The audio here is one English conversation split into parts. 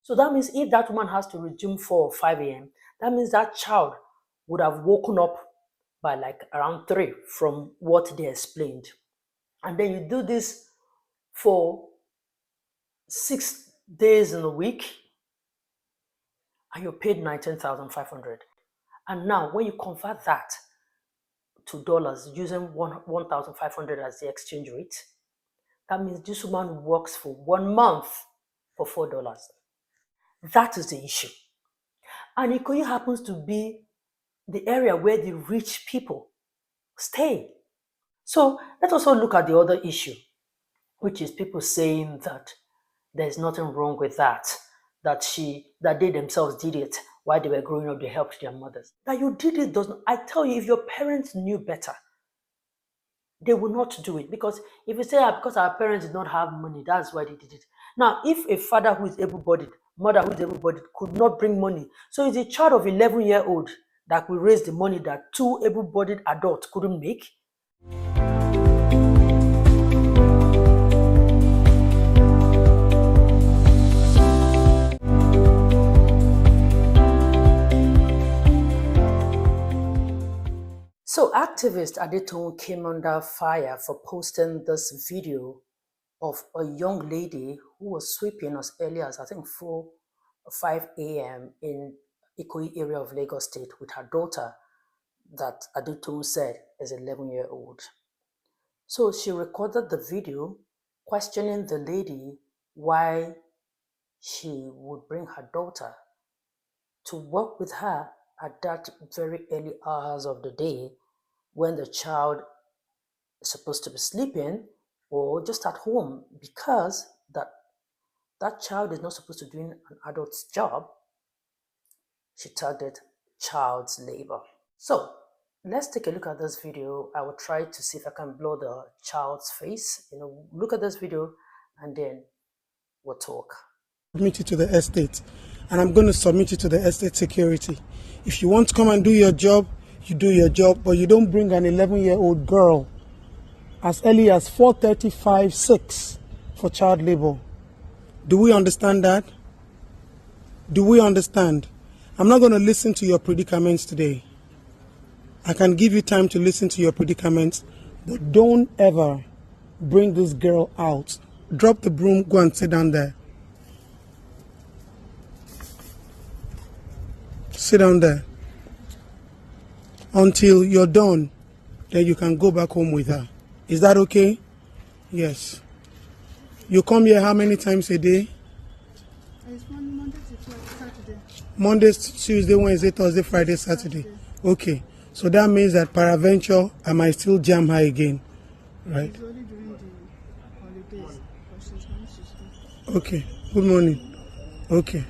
So that means if that woman has to resume 4 or 5 a.m., that means that child would have woken up by like around 3 from what they explained. And then you do this for 6 days in a week and you're paid 19,500. And now when you convert that to dollars using 1,500 as the exchange rate, that means this woman works for 1 month for $4. That is the issue. And Ikoyi happens to be the area where the rich people stay. So let's also look at the other issue, which is people saying that there's nothing wrong with that, that they themselves did it while they were growing up, they helped their mothers. That you did it doesn't. I tell you, if your parents knew better, they will not do it. Because if you say, because our parents did not have money, that's why they did it. Now, if a father who is able-bodied, mother who is able-bodied could not bring money, so it's a child of 11-year-old that will raise the money that two able-bodied adults couldn't make. So activist Adetoun came under fire for posting this video of a young lady who was sweeping as early as I think 4 or 5 a.m. in Ikoyi area of Lagos State with her daughter that Adetoun said is 11-year-old. So she recorded the video questioning the lady why she would bring her daughter to work with her at that very early hours of the day when the child is supposed to be sleeping or just at home, because that child is not supposed to be doing an adult's job. She tagged it child's labor. So let's take a look at this video. I will try to see if I can blur the child's face. Look at this video and then we'll talk. Submit it to the estate, and I'm going to submit it to the estate security. If you want to come and do your job, you do your job, but you don't bring an 11-year-old girl as early as 4:35, 6 for child labor. Do we understand that? Do we understand? I'm not going to listen to your predicaments today. I can give you time to listen to your predicaments, but don't ever bring this girl out. Drop the broom, go and sit down there. Sit down there. Until you're done, then you can go back home with her. Is that okay? Yes. You come here how many times a day? It's Monday to Saturday. Monday, Tuesday, Wednesday, Thursday, Friday, Saturday. Okay. So that means that peradventure, I might still jam her again. Right? It's only during the holidays, but she's going to school. Okay. Good morning. Okay.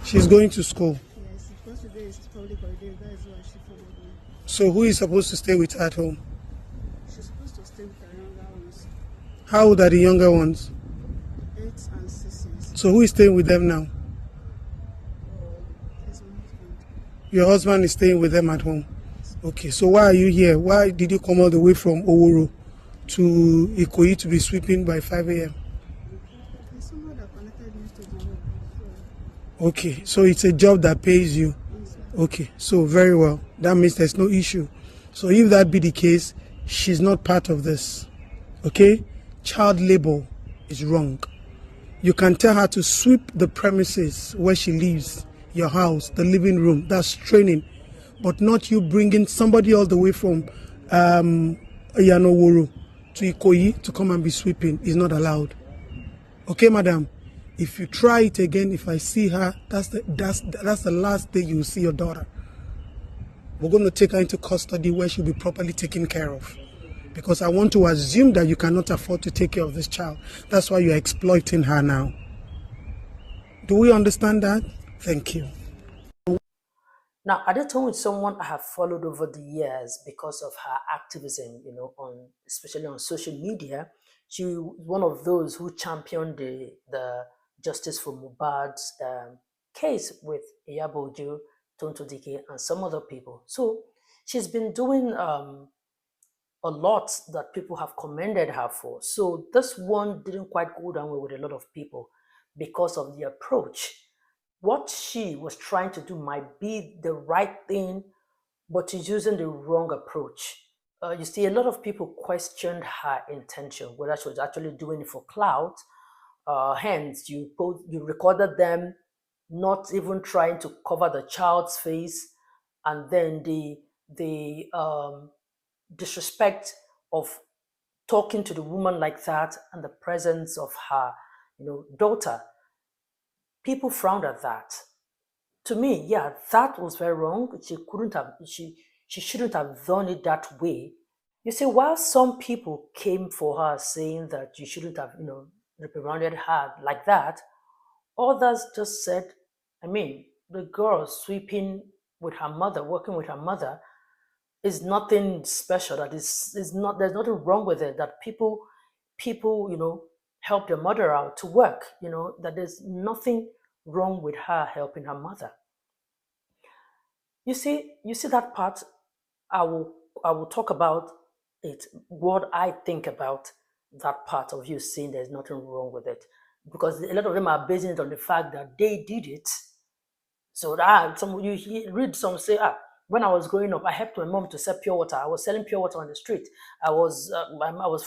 She's going to school. Yes, because today is public holiday, that is why she followed me. So who is supposed to stay with her at home? She's supposed to stay with her younger ones. How old are the younger ones? 8 and 6 years. So who is staying with them now? He's my husband. Your husband is staying with them at home. Okay, so why are you here? Why did you come all the way from Oworo to Ikoyi to be sweeping by 5 a.m.? There's someone that connected me to the work. Okay, so it's a job that pays you. Okay, so very well. That means there's no issue. So if that be the case, she's not part of this. Okay? Child labor is wrong. You can tell her to sweep the premises where she lives, your house, the living room. That's training. But not you bringing somebody all the way from Yanoworo to Ikoyi to come and be sweeping. Is not allowed. Okay, madam? If you try it again, if I see her, that's the last day you will see your daughter. We're going to take her into custody where she'll be properly taken care of. Because I want to assume that you cannot afford to take care of this child. That's why you're exploiting her now. Do we understand that? Thank you. Now, Adetoun is someone I have followed over the years because of her activism, especially on social media. She was one of those who championed the Justice for Mohbad's case with Iyabo Ojo, Tonto Dike, and some other people. So she's been doing a lot that people have commended her for. So this one didn't quite go down well with a lot of people because of the approach what she was trying to do might be the right thing, but she's using the wrong approach. You see, a lot of people questioned her intention, whether she was actually doing it for clout. Hence, you recorded them not even trying to cover the child's face, and then the disrespect of talking to the woman like that and the presence of her, daughter. People frowned at that. To me, yeah, that was very wrong. She shouldn't have done it that way. You see, while some people came for her saying that you shouldn't have, reprimanded her like that, others just said, I mean, the girl sweeping with her mother, working with her mother, is nothing special. That is not, there's nothing wrong with it. That people, help their mother out to work, that there's nothing wrong with her helping her mother. You see that part. I will talk about it, what I think about that part of you saying there's nothing wrong with it. Because a lot of them are basing it on the fact that they did it. So that some read some say, when I was growing up, I helped my mom to sell pure water. I was selling pure water on the street. I was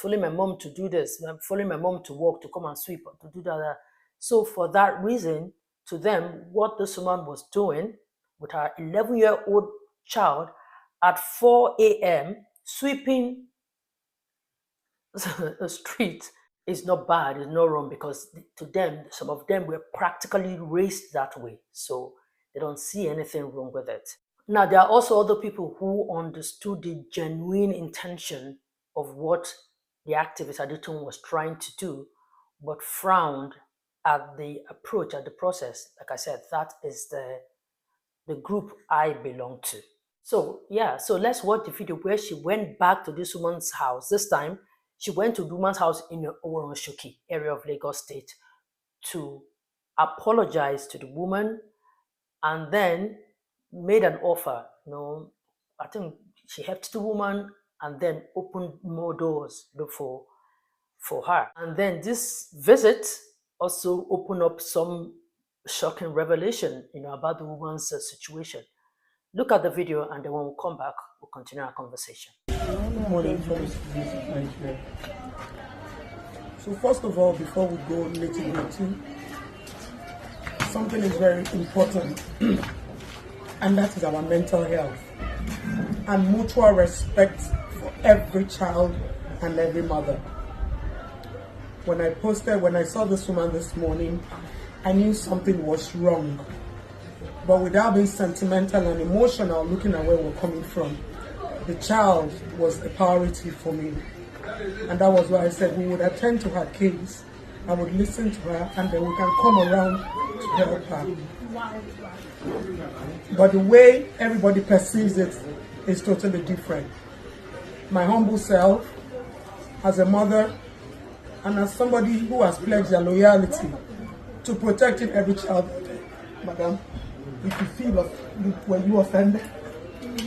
following my mom to do this, following my mom to work, to come and sweep, to do that. So for that reason, to them, what this woman was doing with her 11-year-old child at 4 a.m. sweeping the street is not bad, it's not wrong, because to them, some of them were practically raised that way. So they don't see anything wrong with it. Now, there are also other people who understood the genuine intention of what the activist Adetoun was trying to do, but frowned at the approach, at the process. Like I said, that is the group I belong to. So yeah, so let's watch the video where she went back to this woman's house. This time, she went to the woman's house in the Osih-Oyelude area of Lagos State to apologize to the woman, and then made an offer. I think she helped the woman and then opened more doors for her. And then this visit also opened up some shocking revelation, about the woman's situation. Look at the video, and then when we come back, we'll continue our conversation. Good morning, fellow citizens of Nigeria. So first of all, before we go nitty-gritty, something is very important, and that is our mental health and mutual respect for every child and every mother. When I saw this woman this morning, I knew something was wrong. But without being sentimental and emotional, looking at where we're coming from, the child was a priority for me. And that was why I said we would attend to her case, I would listen to her, and then we can come around to help her. But the way everybody perceives it is totally different. My humble self, as a mother, and as somebody who has pledged their loyalty to protecting every child, madam, if you feel were you offended,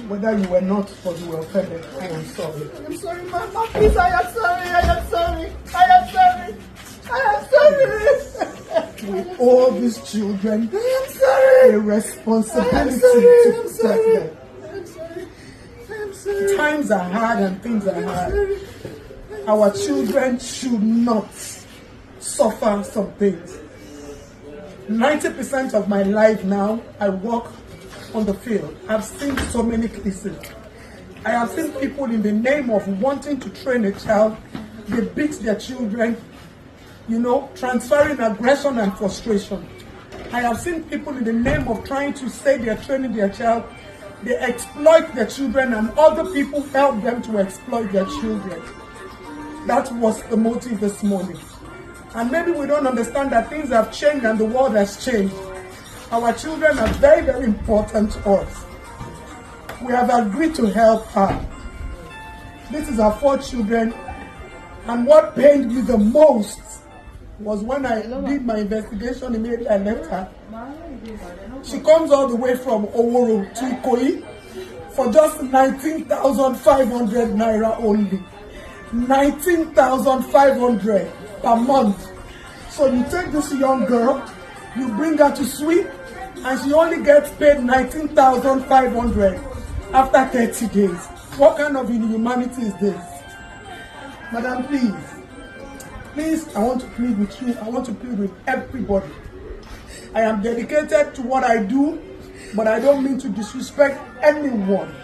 whether you were not or you were offended, I am sorry. I'm sorry, Mama. Please, I am sorry. I am sorry. I am sorry. I am sorry. With all these children, I am sorry. a responsibility I am to sorry. protect them. I am sorry. I am sorry. Times are hard and things are hard. Our children should not suffer some things. 90% of my life now, I work on the field. I've seen so many cases. I have seen people in the name of wanting to train a child, they beat their children, transferring aggression and frustration. I have seen people in the name of trying to say they're training their child, they exploit their children, and other people help them to exploit their children. That was the motive this morning. And maybe we don't understand that things have changed and the world has changed. Our children are very, very important to us. We have agreed to help her. This is our 4 children. And what pained me the most was when I did my investigation immediately I left her. She comes all the way from Oworo to Ikoyi for just 19,500 naira only. 19,500 per month. So you take this young girl, you bring her to sweep, and she only gets paid 19,500 after 30 days. What kind of inhumanity is this? Madam, please, I want to plead with you. I want to plead with everybody. I am dedicated to what I do, but I don't mean to disrespect anyone.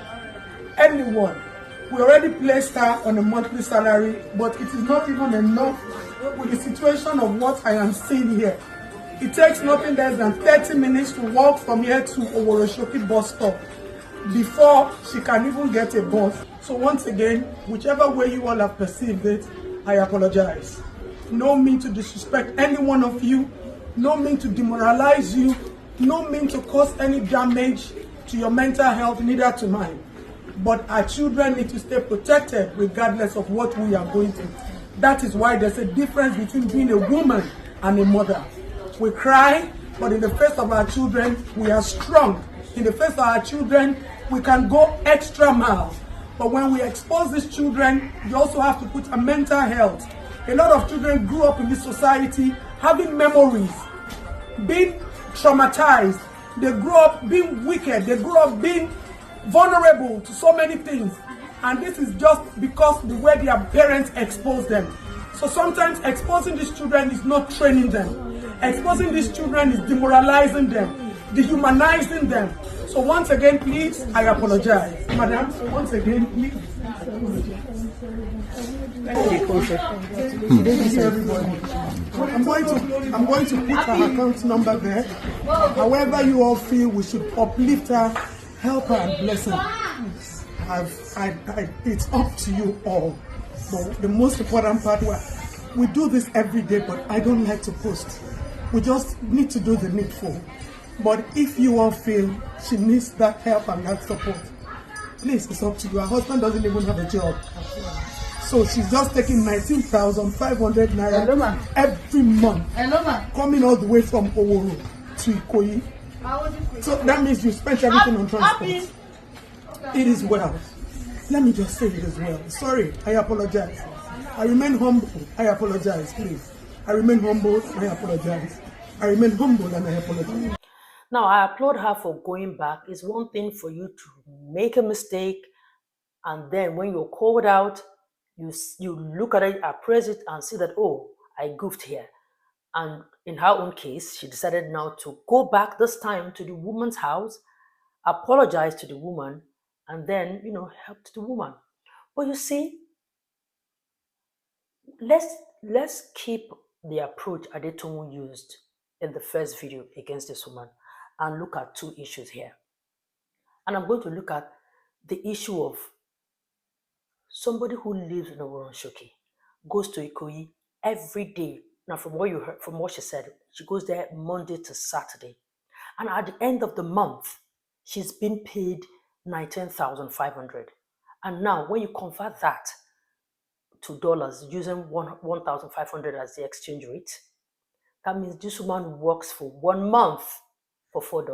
We already placed her on a monthly salary, but it is not even enough with the situation of what I am seeing here. It takes nothing less than 30 minutes to walk from here to Osih-Oyelude bus stop before she can even get a bus. So once again, whichever way you all have perceived it, I apologize. No mean to disrespect any one of you, no mean to demoralize you, no mean to cause any damage to your mental health, neither to mine. But our children need to stay protected regardless of what we are going through. That is why there's a difference between being a woman and a mother. We cry, but in the face of our children, we are strong. In the face of our children, we can go extra miles. But when we expose these children, you also have to put a mental health. A lot of children grew up in this society having memories, being traumatized. They grew up being wicked. They grew up being vulnerable to so many things. And this is just because the way their parents expose them. So sometimes exposing these children is not training them. Exposing these children is demoralizing them, dehumanizing them. So once again, please, I apologize. Madam, once again, please, I apologize. Thank you, everybody. I'm going to put her account number there. However you all feel we should uplift her, help her, and bless her. It's up to you all. But the most important part, we do this every day, but I don't like to post. We just need to do the needful. But if you all feel she needs that help and that support, please, it's up to you. Her husband doesn't even have a job. So she's just taking 19,500 naira every month, coming all the way from Oworo to Ikoyi. So that means you spent everything on transport. It is well. Let me just say it is well. Sorry, I apologize. I remain humble. I apologize, please. I remain humble. I apologize. I remain humble and I apologize. Now, I applaud her for going back. It's one thing for you to make a mistake, and then when you're called out, you look at it, appraise it, and see that, oh, I goofed here. And in her own case, she decided now to go back this time to the woman's house, apologize to the woman, and then, help the woman. But you see, let's keep the approach Adetoun used in the first video against this woman and look at two issues here. And I'm going to look at the issue of somebody who lives in Osih-Oyelude, goes to Ikoyi every day. Now, from what you heard, from what she said, she goes there Monday to Saturday. And at the end of the month, she's been paid 19,500. And now, when you convert that to dollars using 1,500 as the exchange rate, that means this woman works for 1 month for $4.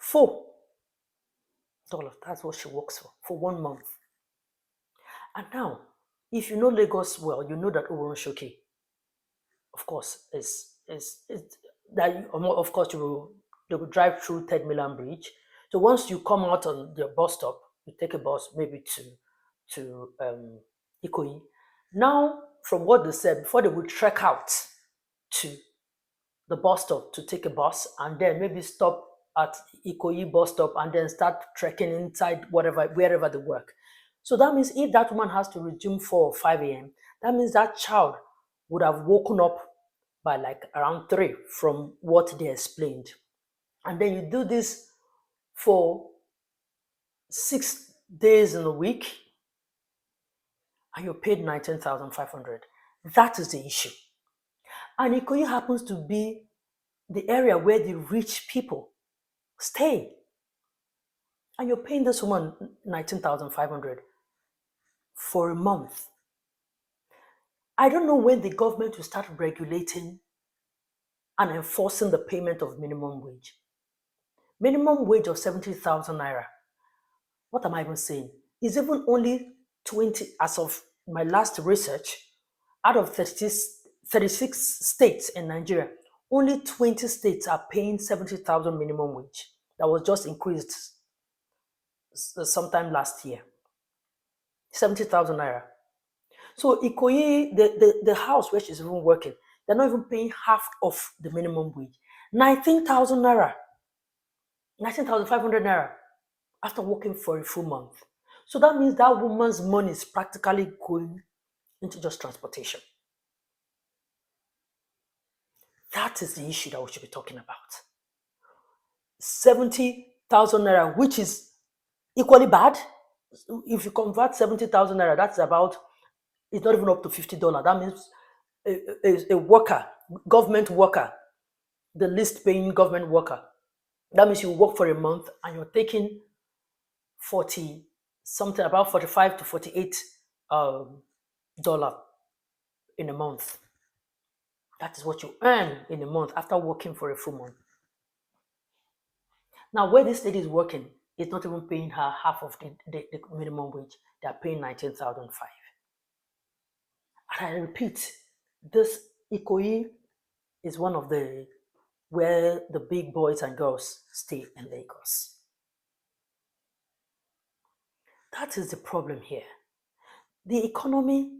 $4. That's what she works for 1 month. And now, if you know Lagos well, you know that Osih-Oyelude, of course, is that of course they will drive through Third Milan Bridge. So once you come out on the bus stop, you take a bus maybe to Ikoyi. Now, from what they said, before they would trek out to the bus stop to take a bus and then maybe stop at Ikoyi bus stop and then start trekking inside wherever they work. So that means if that woman has to resume 4 or 5 a.m., that means that child would have woken up by like around 3 from what they explained. And then you do this for 6 days in a week and you're paid 19,500. That is the issue. And Ikoyi happens to be the area where the rich people stay. And you're paying this woman 19,500 for a month. I don't know when the government will start regulating and enforcing the payment of minimum wage. Minimum wage of 70,000 naira. What am I even saying? Is even only 20, as of my last research, out of 36 states in Nigeria, only 20 states are paying 70,000 minimum wage. That was just increased sometime last year. 70,000 naira. So Ikoyi, the house where she's even working, they're not even paying half of the minimum wage. 19,000 naira. 19,500 naira after working for a full month. So that means that woman's money is practically going into just transportation. That is the issue that we should be talking about. 70,000 naira, which is equally bad. If you convert 70,000 naira, that's about, it's not even up to $50. That means a worker, government worker, the least paying government worker. That means you work for a month and you're taking 40 something, about 45 to 48 dollar in a month. That is what you earn in a month after working for a full month. Now, where this lady is working, it's not even paying her half of the minimum wage. They are paying 19,500. And I repeat, this Ikoyi is one of the where the big boys and girls stay in Lagos. That is the problem here. The economy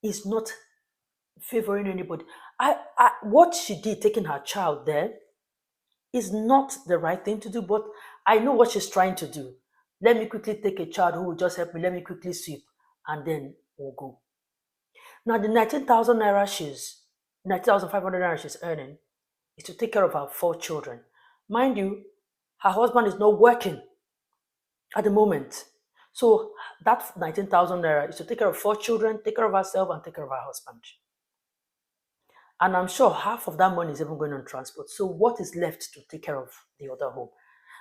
is not favoring anybody. What she did, taking her child there, is not the right thing to do, but I know what she's trying to do. Let me quickly take a child who will just help me, let me quickly sweep, and then we'll go. Now, the 19,500 naira she's earning is to take care of her 4 children. Mind you, her husband is not working at the moment. So that 19,000 naira is to take care of 4 children, take care of herself, and take care of her husband. And I'm sure half of that money is even going on transport. So what is left to take care of the other home?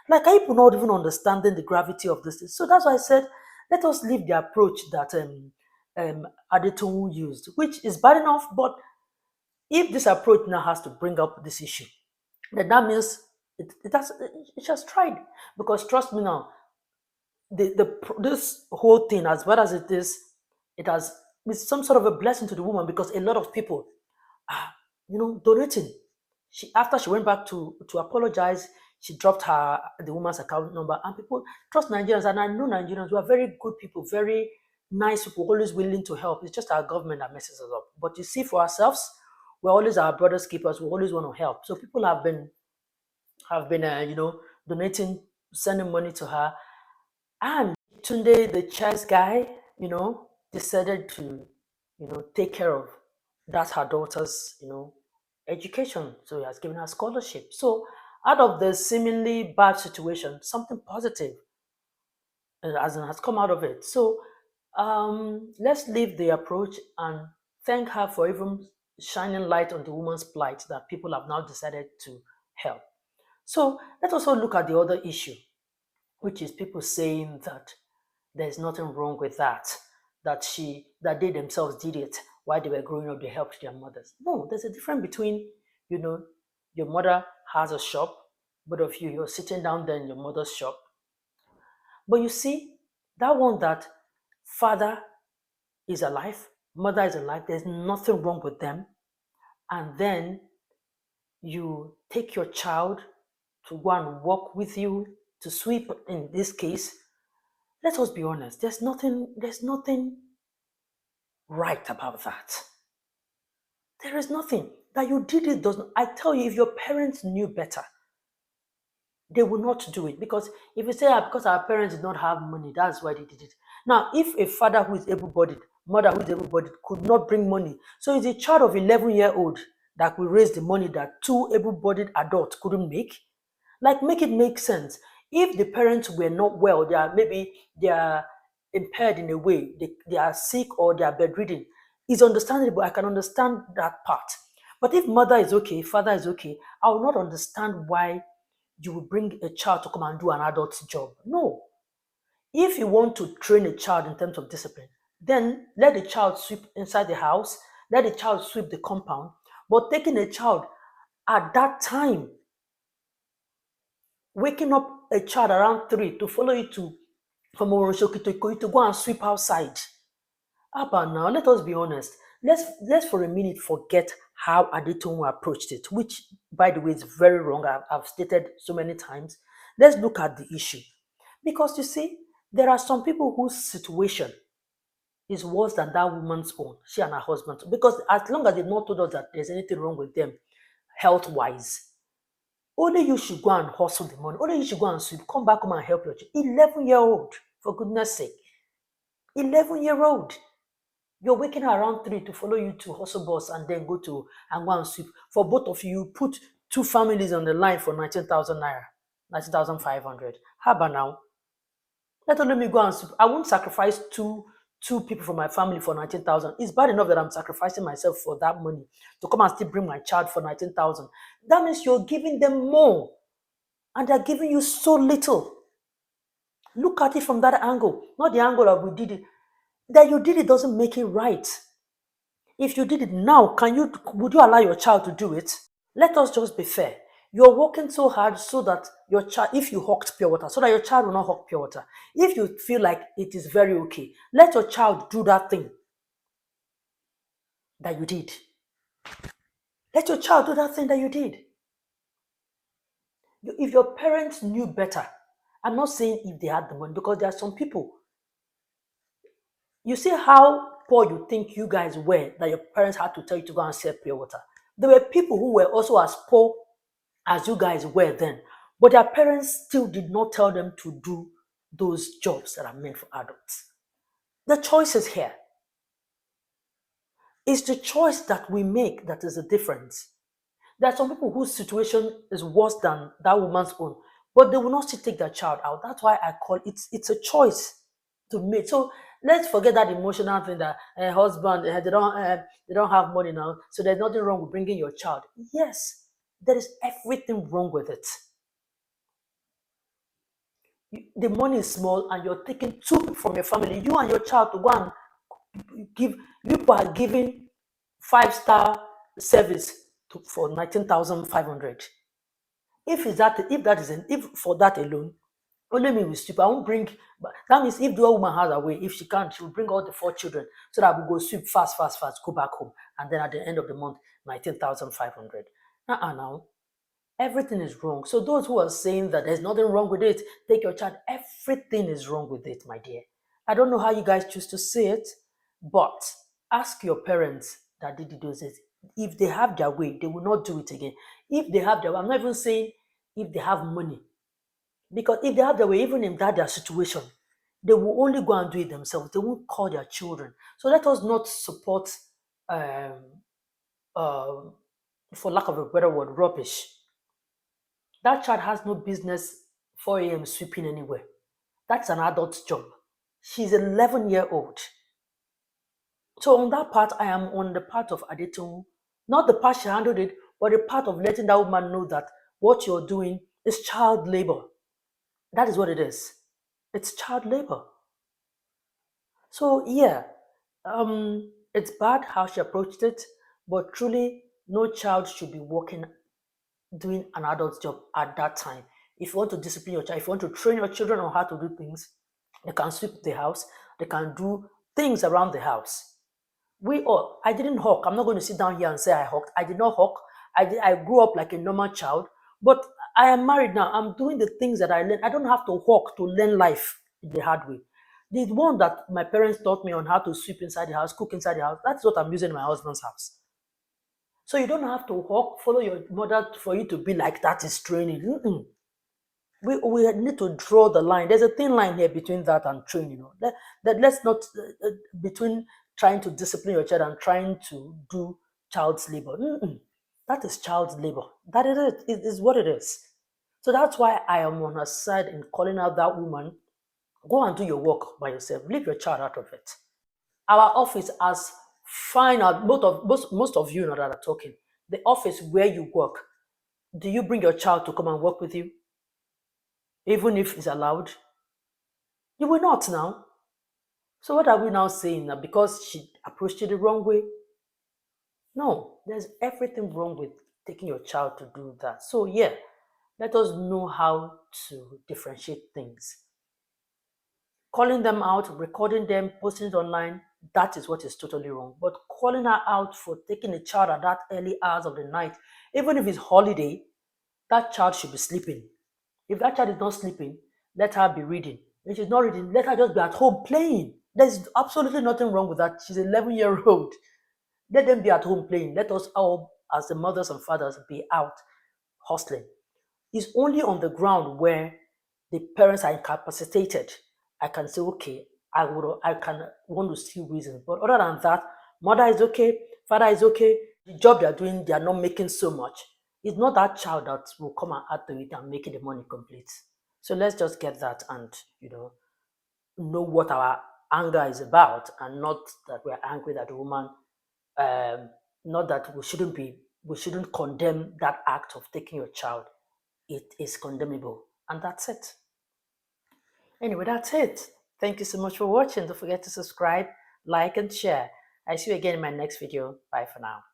Like, are people not even understanding the gravity of this? So that's why I said, let us leave the approach that Adetoun used, which is bad enough. But if this approach now has to bring up this issue, then that means it has tried. Because trust me now, this whole thing, as bad as it is, it's some sort of a blessing to the woman, because a lot of people are, donating. After she went back to apologize, she dropped the woman's account number, and people trust Nigerians, and I know Nigerians who are very good people, very nice people, always willing to help. It's just our government that messes us up. But you see, for ourselves, we're always our brothers' keepers. We always want to help. So people have been donating, sending money to her, and Tunde, the chess guy, decided to, take care of that's her daughter's, education. So he has given her scholarship. So out of the seemingly bad situation, something positive has come out of it. So let's leave the approach and thank her for even shining light on the woman's plight that people have now decided to help. So let's also look at the other issue, which is people saying that there's nothing wrong with that they themselves did it while they were growing up, they helped their mothers. No, there's a difference between, your mother has a shop, both of you're sitting down there in your mother's shop. But you see, that one that father is alive, mother is alive, there's nothing wrong with them. And then you take your child to go and work with you to sweep, in this case. Let us be honest, there's nothing right about that. There is nothing. That you did it doesn't. I tell you, if your parents knew better, they will not do it. Because if you say, because our parents did not have money, that's why they did it. Now, if a father who is able-bodied, mother who is able-bodied could not bring money, so it's a child of 11-year-old that will raise the money that 2 able-bodied adults couldn't make. Like, make it make sense. If the parents were not well, they are impaired in a way, they are sick or they are bedridden, it's understandable. I can understand that part. But if mother is okay, father is okay, I will not understand why you will bring a child to come and do an adult's job. No. If you want to train a child in terms of discipline, then let the child sweep inside the house, let the child sweep the compound. But taking a child at that time, waking up a child around 3 to follow you from Oroshoki to Ikoyi to go and sweep outside. Abba, now, let us be honest. let's for a minute forget how Adetoun approached it, which by the way is very wrong. I've stated so many times. Let's look at the issue. Because you see, there are some people whose situation is worse than that woman's own, she and her husband. Because as long as they've not told us that there's anything wrong with them health wise, only you should go and hustle the money. Only you should go and sweep. Come back home and help your child. 11-year-old, for goodness sake. 11-year-old. You're waking her around 3 to follow you to hustle bus and then go and sweep. For both of you, put two families on the line for 19,000 naira, 19,500. How about now? Let me go and sweep. I won't sacrifice two people from my family for 19,000. It's bad enough that I'm sacrificing myself for that money to come and still bring my child for 19,000. That means you're giving them more, and they're giving you so little. Look at it from that angle, not the angle of we did it. That you did it doesn't make it right. If you did it now, would you allow your child to do it? Let us just be fair. You're working so hard so that your child, if you hawked pure water, so that your child will not hawk pure water. If you feel like it is very okay, let your child do that thing that you did. Let your child do that thing that you did. If your parents knew better, I'm not saying if they had the money, because there are some people. You see how poor you think you guys were that your parents had to tell you to go and sell pure water. There were people who were also as poor as you guys were then, but their parents still did not tell them to do those jobs that are meant for adults. The choice is here. It's the choice that we make that is the difference. There are some people whose situation is worse than that woman's own, but they will not still take their child out. That's why I call it's a choice to make. So let's forget that emotional thing that husband they don't have money now, so there's nothing wrong with bringing your child. Yes, there is everything wrong with it. The money is small, and you're taking two people from your family, you and your child, to go and give. You are giving 5-star service for 19,500. If for that alone, only me will sweep. I won't bring. That means if the woman has a way, if she can't, she will bring all the 4 children so that we go sweep fast, go back home, and then at the end of the month, 19,500. Now everything is wrong. So those who are saying that there's nothing wrong with it, take your child. Everything is wrong with it, my dear. I don't know how you guys choose to say it, but ask your parents that did those things. If they have their way, they will not do it again. If they have their way, I'm not even saying if they have money. Because if they have their way, even in their situation, they will only go and do it themselves. They won't call their children. So let us not support, um, uh, for lack of a better word, rubbish. That child has no business 4 a.m. sweeping anywhere. That's an adult's job. She's 11-year-old. So on that part, I am on the part of Adetoun. Not the part she handled it, but the part of letting that woman know that what you're doing is child labor. That is what it is. It's child labor. So yeah, it's bad how she approached it, but truly, no child should be working, doing an adult's job at that time. If you want to discipline your child, if you want to train your children on how to do things, they can sweep the house, they can do things around the house. I didn't hawk. I'm not going to sit down here and say I hawked. I did not hawk. I grew up like a normal child, but I am married now. I'm doing the things that I learned. I don't have to hawk to learn life the hard way. The one that my parents taught me on how to sweep inside the house, cook inside the house, that's what I'm using in my husband's house. So you don't have to hawk, follow your mother for you to be like that is training. We need to draw the line. There's a thin line here between that and training. Let's not between trying to discipline your child and trying to do child's labor. That is child's labor. That is it. It is what it is. So that's why I am on her side in calling out that woman. Go and do your work by yourself. Leave your child out of it. Our office has find out most of you know that are talking. The office where you work, do you bring your child to come and work with you? Even if it's allowed? You will not now. So what are we now saying now? Because she approached it the wrong way? No, there's everything wrong with taking your child to do that. So yeah, let us know how to differentiate things. Calling them out, recording them, posting it online, that is what is totally wrong. But calling her out for taking a child at that early hours of the night, even if it's holiday, that child should be sleeping. If that child is not sleeping, let her be reading. If she's not reading, let her just be at home playing. There's absolutely nothing wrong with that. She's an 11-year-old. Let them be at home playing. Let us all, as the mothers and fathers, be out hustling. It's only on the ground where the parents are incapacitated. I can say, okay, I can want to see reasons. But other than that, mother is okay, father is okay. The job they are doing, they are not making so much. It's not that child that will come and add to it and make it the money complete. So let's just get that and know what our anger is about, and not that we're angry that the woman, um, not that we shouldn't condemn that act of taking your child. It is condemnable, and that's it. Anyway, that's it. Thank you so much for watching. Don't forget to subscribe, like, and share. I see you again in my next video. Bye for now.